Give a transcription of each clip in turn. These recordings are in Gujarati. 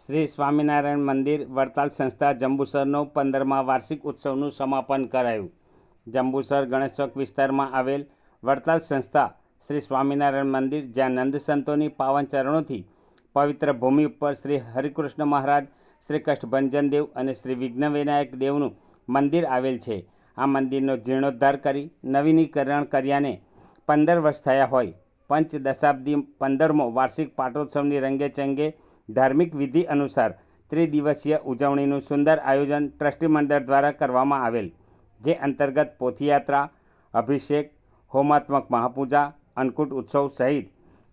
શ્રી સ્વામિનારાયણ મંદિર વડતાલ સંસ્થા જંબુસરનો 15મા વાર્ષિક ઉત્સવનું સમાપન કરાયું. જંબુસર ગણેશચોક વિસ્તારમાં આવેલ વડતાલ સંસ્થા શ્રી સ્વામિનારાયણ મંદિર, જ્યાં નંદ સંતોની પાવન ચરણોથી પવિત્ર ભૂમિ ઉપર શ્રી હરિકૃષ્ણ મહારાજ, શ્રી કષ્ટભંજન દેવ અને શ્રી વિઘ્નવિનાયક દેવનું મંદિર આવેલ છે. આ મંદિરનો જીર્ણોદ્ધાર કરી નવીનીકરણ કર્યાને 15 વર્ષ થયા હોય. પંચદશાબ્દી 15મો વાર્ષિક પાટોત્સવની રંગેચંગે ધાર્મિક વિધિ અનુસાર ત્રિદિવસીય ઉજવણીનું સુંદર આયોજન ટ્રસ્ટી મંડળ દ્વારા કરવામાં આવેલ, જે અંતર્ગત પોથીયાત્રા, અભિષેક, હોમાત્મક મહાપૂજા, અન્નકૂટ ઉત્સવ સહિત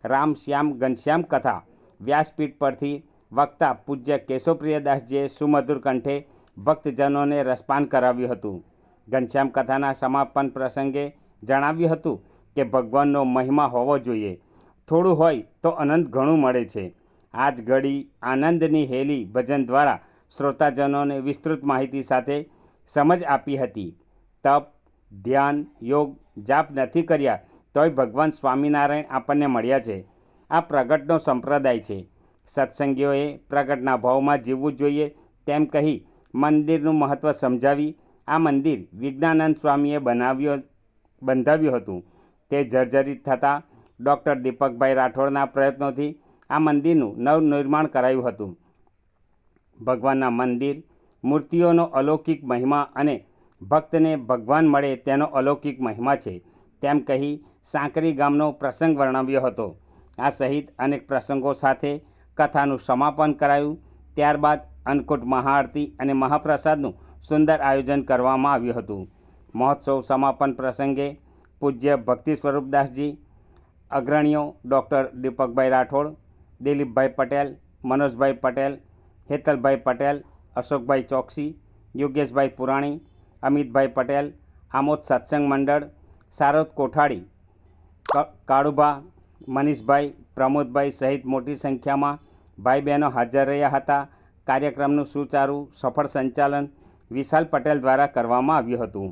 રામ શ્યામ ઘનશ્યામ કથા વ્યાસપીઠ પરથી વક્તા પૂજ્ય કેશવપ્રિયદાસજીએ સુમધુર કંઠે ભક્તજનોને રસપાન કરાવ્યું હતું. ઘનશ્યામ કથાના સમાપન પ્રસંગે જણાવ્યું હતું કે ભગવાનનો મહિમા હોવો જોઈએ, થોડું હોય તો અનંત ઘણું મળે છે. આજ ઘડી આનંદની હેલી ભજન દ્વારા શ્રોતાજનોને વિસ્તૃત માહિતી સાથે સમજ આપી હતી. તપ, ધ્યાન, યોગ, જાપ નથી કર્યા તોય ભગવાન સ્વામિનારાયણ આપણને મળ્યા છે. આ પ્રગટનો સંપ્રદાય છે. સત્સંગીઓએ પ્રગટના ભાવમાં જીવવું જોઈએ તેમ કહી મંદિરનું મહત્વ સમજાવી આ મંદિર વિજ્ઞાનંદ સ્વામીએ બંધાવ્યું હતું. તે જર્જરિત થતાં ડૉક્ટર દીપકભાઈ રાઠોડના પ્રયત્નોથી આ મંદિરનું નવનિર્માણ કરાયું હતું. ભગવાનના મંદિર, મૂર્તિઓનો અલૌકિક મહિમા અને ભક્તને ભગવાન મળે તેનો અલૌકિક મહિમા છે તેમ કહી સાંકરી ગામનો પ્રસંગ વર્ણવ્યો હતો. આ સહિત અનેક પ્રસંગો સાથે કથાનું સમાપન કરાયું. ત્યારબાદ અન્નકૂટ મહાઆરતી અને મહાપ્રસાદનું સુંદર આયોજન કરવામાં આવ્યું હતું. મહોત્સવ સમાપન પ્રસંગે પૂજ્ય ભક્તિ સ્વરૂપદાસજી, અગ્રણીઓ ડૉક્ટર દીપકભાઈ રાઠોડ, દિલીપભાઈ પટેલ, મનોજભાઈ પટેલ, હેતલભાઈ પટેલ, અશોકભાઈ ચોકસી, યોગેશભાઈ પુરાણી, અમિતભાઈ પટેલ, આમોદ સત્સંગ મંડળ, સારોદ કોઠાડી, કાળુભા, મનીષભાઈ, પ્રમોદભાઈ સહિત મોટી સંખ્યામાં ભાઈ બહેનો હાજર રહ્યા હતા. કાર્યક્રમનું સુચારું સફળ સંચાલન વિશાલ પટેલ દ્વારા કરવામાં આવ્યું હતું.